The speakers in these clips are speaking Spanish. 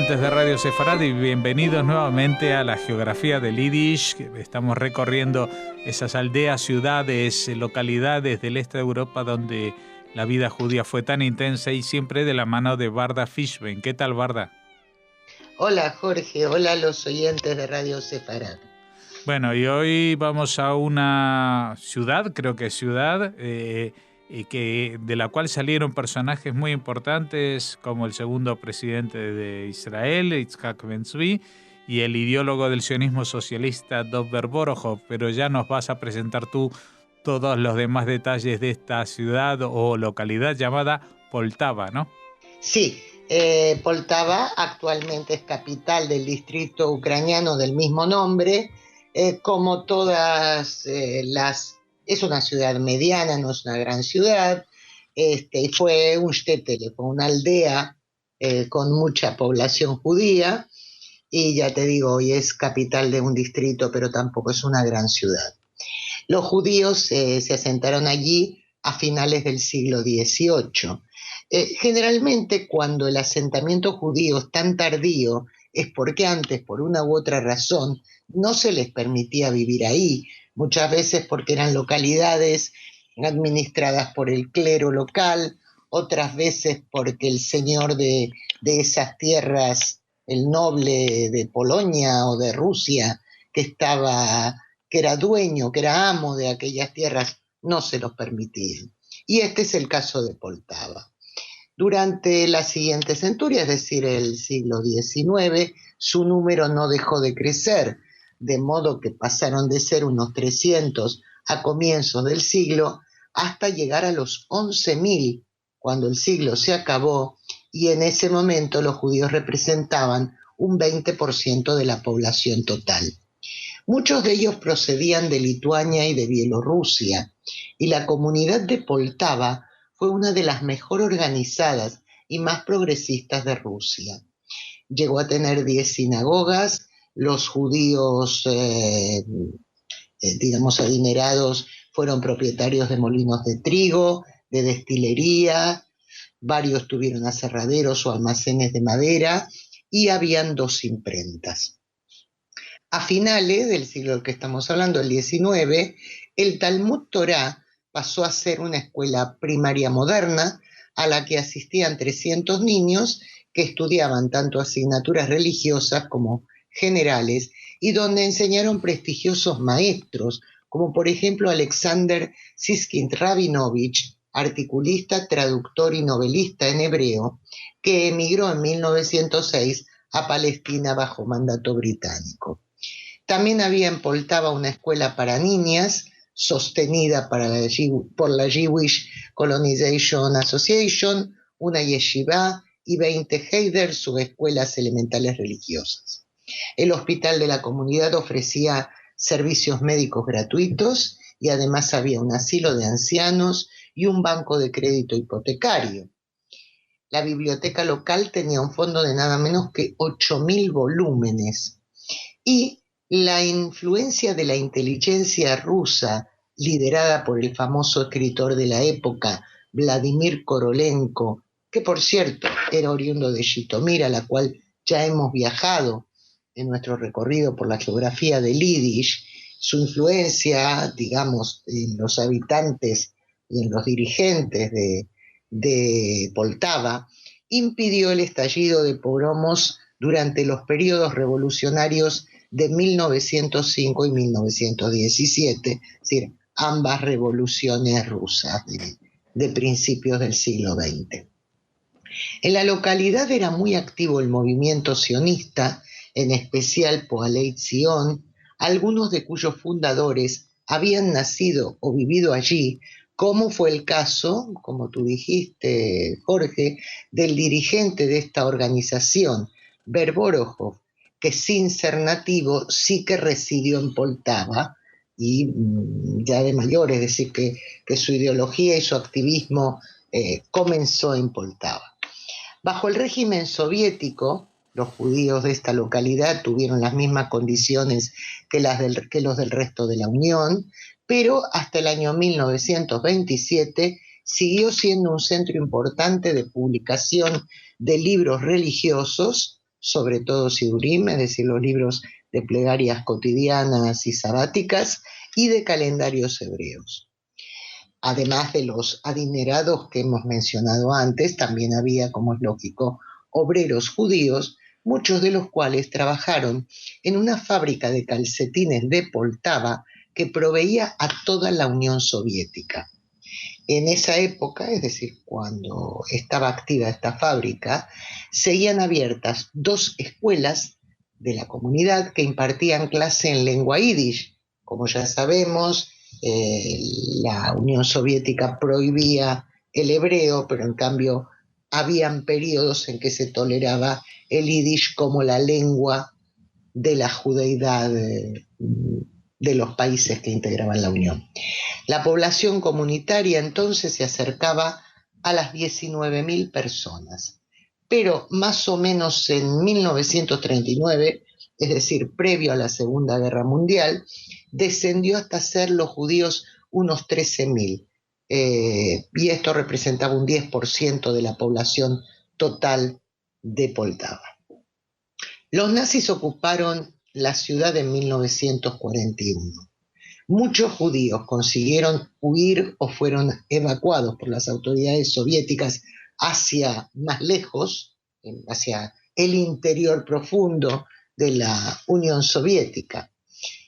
oyentes de Radio Sefarad y bienvenidos nuevamente a la geografía del Yiddish. Estamos recorriendo esas aldeas, ciudades, localidades del este de Europa donde la vida judía fue tan intensa y siempre de la mano de Varda Fishbein. ¿Qué tal, Varda? Hola, Jorge. Hola a los oyentes de Radio Sefarad. Bueno, y hoy vamos a una ciudad, creo que es ciudad, de la cual salieron personajes muy importantes como el segundo presidente de Israel, Yitzhak Ben-Zvi, y el ideólogo del sionismo socialista Dov Verborojov, pero ya nos vas a presentar tú todos los demás detalles de esta ciudad o localidad llamada Poltava, ¿no? Sí, Poltava actualmente es capital del distrito ucraniano del mismo nombre, como todas es una ciudad mediana, no es una gran ciudad, fue un shtetl, fue una aldea con mucha población judía, y ya te digo, hoy es capital de un distrito, pero tampoco es una gran ciudad. Los judíos se asentaron allí a finales del siglo XVIII. Generalmente cuando el asentamiento judío es tan tardío es porque antes, por una u otra razón, no se les permitía vivir ahí, muchas veces porque eran localidades administradas por el clero local, otras veces porque el señor de esas tierras, el noble de Polonia o de Rusia, que era dueño, que era amo de aquellas tierras, no se los permitían. Y este es el caso de Poltava. Durante la siguiente centuria, es decir, el siglo XIX, su número no dejó de crecer, de modo que pasaron de ser unos 300 a comienzos del siglo hasta llegar a los 11.000 cuando el siglo se acabó, y en ese momento los judíos representaban un 20% de la población total. Muchos de ellos procedían de Lituania y de Bielorrusia, y la comunidad de Poltava fue una de las mejor organizadas y más progresistas de Rusia. Llegó a tener 10 sinagogas, los judíos, digamos, adinerados fueron propietarios de molinos de trigo, de destilería, varios tuvieron aserraderos o almacenes de madera y habían 2 imprentas. A finales del siglo del que estamos hablando, el XIX, el Talmud Torá pasó a ser una escuela primaria moderna a la que asistían 300 niños que estudiaban tanto asignaturas religiosas como generales y donde enseñaron prestigiosos maestros, como por ejemplo Alexander Siskin-Rabinovich, articulista, traductor y novelista en hebreo, que emigró en 1906 a Palestina bajo mandato británico. También había en Poltava una escuela para niñas, sostenida por la Jewish Colonization Association, una yeshiva y 20 heider, subescuelas elementales religiosas. El hospital de la comunidad ofrecía servicios médicos gratuitos y además había un asilo de ancianos y un banco de crédito hipotecario. La biblioteca local tenía un fondo de nada menos que 8.000 volúmenes y la influencia de la inteligencia rusa, liderada por el famoso escritor de la época, Vladimir Korolenko, que por cierto era oriundo de Jitomir, a la cual ya hemos viajado en nuestro recorrido por la geografía del Yiddish, su influencia, digamos, en los habitantes y en los dirigentes de Poltava, impidió el estallido de pogromos durante los periodos revolucionarios de 1905 y 1917, es decir, ambas revoluciones rusas de principios del siglo XX. En la localidad era muy activo el movimiento sionista, en especial Poalei Zion, algunos de cuyos fundadores habían nacido o vivido allí, como fue el caso, como tú dijiste, Jorge, del dirigente de esta organización, Verborojov, que sin ser nativo sí que residió en Poltava y ya de mayor, es decir, que su ideología y su activismo comenzó en Poltava. Bajo el régimen soviético, los judíos de esta localidad tuvieron las mismas condiciones que los del resto de la Unión, pero hasta el año 1927 siguió siendo un centro importante de publicación de libros religiosos, sobre todo Sidurim, es decir, los libros de plegarias cotidianas y sabáticas, y de calendarios hebreos. Además de los adinerados que hemos mencionado antes, también había, como es lógico, obreros judíos, muchos de los cuales trabajaron en una fábrica de calcetines de Poltava que proveía a toda la Unión Soviética. En esa época, es decir, cuando estaba activa esta fábrica, seguían abiertas 2 escuelas de la comunidad que impartían clase en lengua yiddish. Como ya sabemos, la Unión Soviética prohibía el hebreo, pero en cambio habían periodos en que se toleraba el yiddish como la lengua de la judeidad de los países que integraban la Unión. La población comunitaria entonces se acercaba a las 19.000 personas, pero más o menos en 1939, es decir, previo a la Segunda Guerra Mundial, descendió hasta ser los judíos unos 13.000, y esto representaba un 10% de la población total de Poltava. Los nazis ocuparon la ciudad en 1941. Muchos judíos consiguieron huir o fueron evacuados por las autoridades soviéticas hacia más lejos, hacia el interior profundo de la Unión Soviética.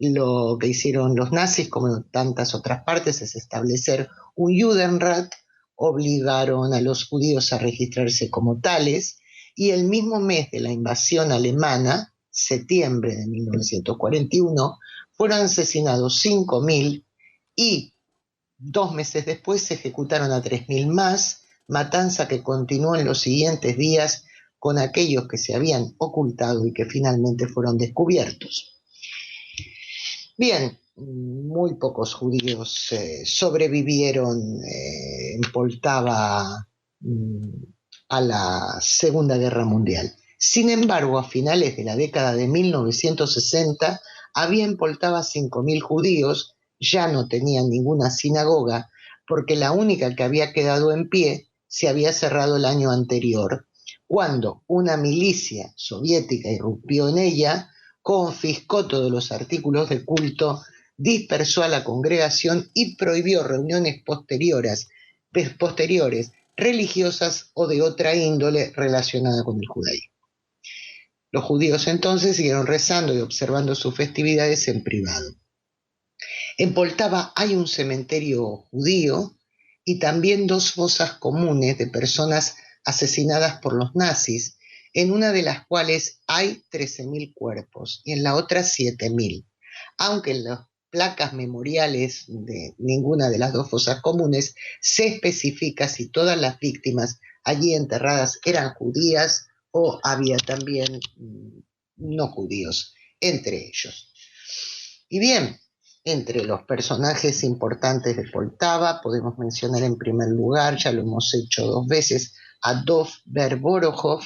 Lo que hicieron los nazis, como en tantas otras partes, es establecer un Judenrat, obligaron a los judíos a registrarse como tales, y el mismo mes de la invasión alemana, septiembre de 1941, fueron asesinados 5.000 y 2 meses después se ejecutaron a 3.000 más, matanza que continuó en los siguientes días con aquellos que se habían ocultado y que finalmente fueron descubiertos. Bien, muy pocos judíos sobrevivieron en Poltava a la Segunda Guerra Mundial. Sin embargo, a finales de la década de 1960, había en Poltava 5.000 judíos, ya no tenían ninguna sinagoga, porque la única que había quedado en pie se había cerrado el año anterior, cuando una milicia soviética irrumpió en ella, confiscó todos los artículos de culto, dispersó a la congregación y prohibió reuniones posteriores, religiosas o de otra índole relacionada con el judaísmo. Los judíos entonces siguieron rezando y observando sus festividades en privado. En Poltava hay un cementerio judío y también 2 fosas comunes de personas asesinadas por los nazis, en una de las cuales hay 13.000 cuerpos y en la otra 7.000, aunque en las placas memoriales de ninguna de las 2 fosas comunes se especifica si todas las víctimas allí enterradas eran judías o había también no judíos entre ellos. Y bien, entre los personajes importantes de Poltava podemos mencionar en primer lugar, ya lo hemos hecho 2 veces, a Dov Ber-Borohov,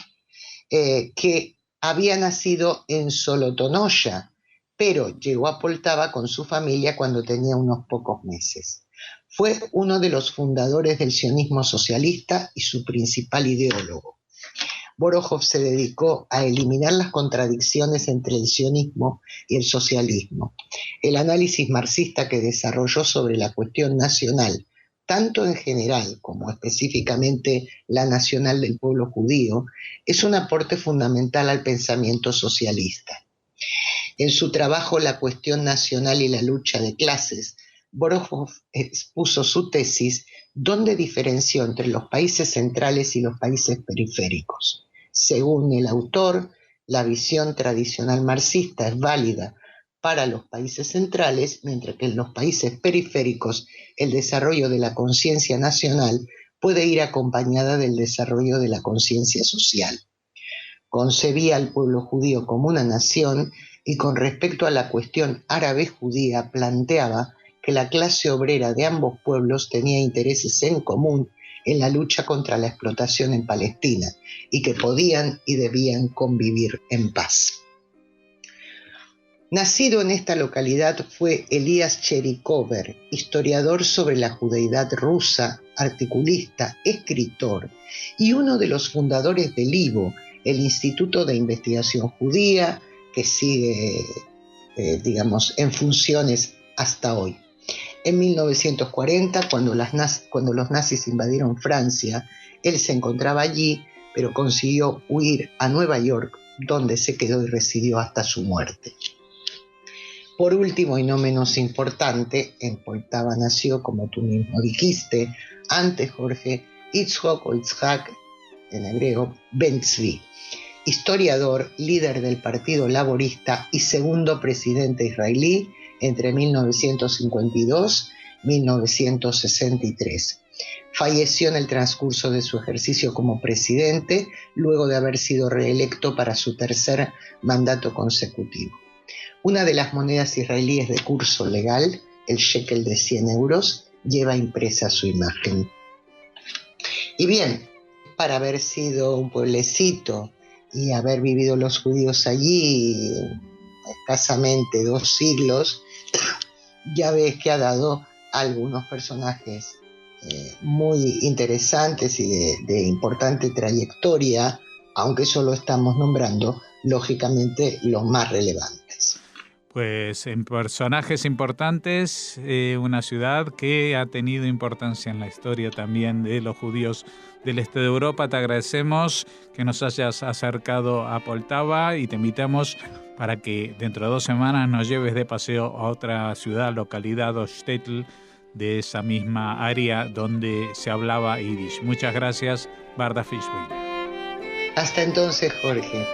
que había nacido en Solotonoya, pero llegó a Poltava con su familia cuando tenía unos pocos meses. Fue uno de los fundadores del sionismo socialista y su principal ideólogo. Borohov se dedicó a eliminar las contradicciones entre el sionismo y el socialismo. El análisis marxista que desarrolló sobre la cuestión nacional, tanto en general como específicamente la nacional del pueblo judío, es un aporte fundamental al pensamiento socialista. En su trabajo La cuestión nacional y la lucha de clases, Borohov expuso su tesis donde diferenció entre los países centrales y los países periféricos. Según el autor, la visión tradicional marxista es válida para los países centrales, mientras que en los países periféricos el desarrollo de la conciencia nacional puede ir acompañada del desarrollo de la conciencia social. Concebía al pueblo judío como una nación y con respecto a la cuestión árabe-judía planteaba que la clase obrera de ambos pueblos tenía intereses en común en la lucha contra la explotación en Palestina y que podían y debían convivir en paz. Nacido en esta localidad fue Elías Cherikover, historiador sobre la judeidad rusa, articulista, escritor y uno de los fundadores del IVO, el Instituto de Investigación Judía, que sigue, en funciones hasta hoy. En 1940, cuando los nazis invadieron Francia, él se encontraba allí, pero consiguió huir a Nueva York, donde se quedó y residió hasta su muerte. Por último, y no menos importante, en Poltava nació, como tú mismo dijiste, antes Jorge, Yitzhak o Yitzhak, en hebreo, Ben-Tzvi, historiador, líder del Partido Laborista y segundo presidente israelí entre 1952 y 1963. Falleció en el transcurso de su ejercicio como presidente, luego de haber sido reelecto para su tercer mandato consecutivo. Una de las monedas israelíes de curso legal, el shekel de 100 euros, lleva impresa su imagen. Y bien, para haber sido un pueblecito y haber vivido los judíos allí escasamente 2 siglos, ya ves que ha dado algunos personajes muy interesantes y de importante trayectoria, aunque solo estamos nombrando, lógicamente, los más relevantes. Pues en personajes importantes, una ciudad que ha tenido importancia en la historia también de los judíos del este de Europa. Te agradecemos que nos hayas acercado a Poltava y te invitamos para que dentro de 2 semanas nos lleves de paseo a otra ciudad, localidad o shtetl de esa misma área donde se hablaba yiddish. Muchas gracias, Barda Fishbein. Hasta entonces, Jorge.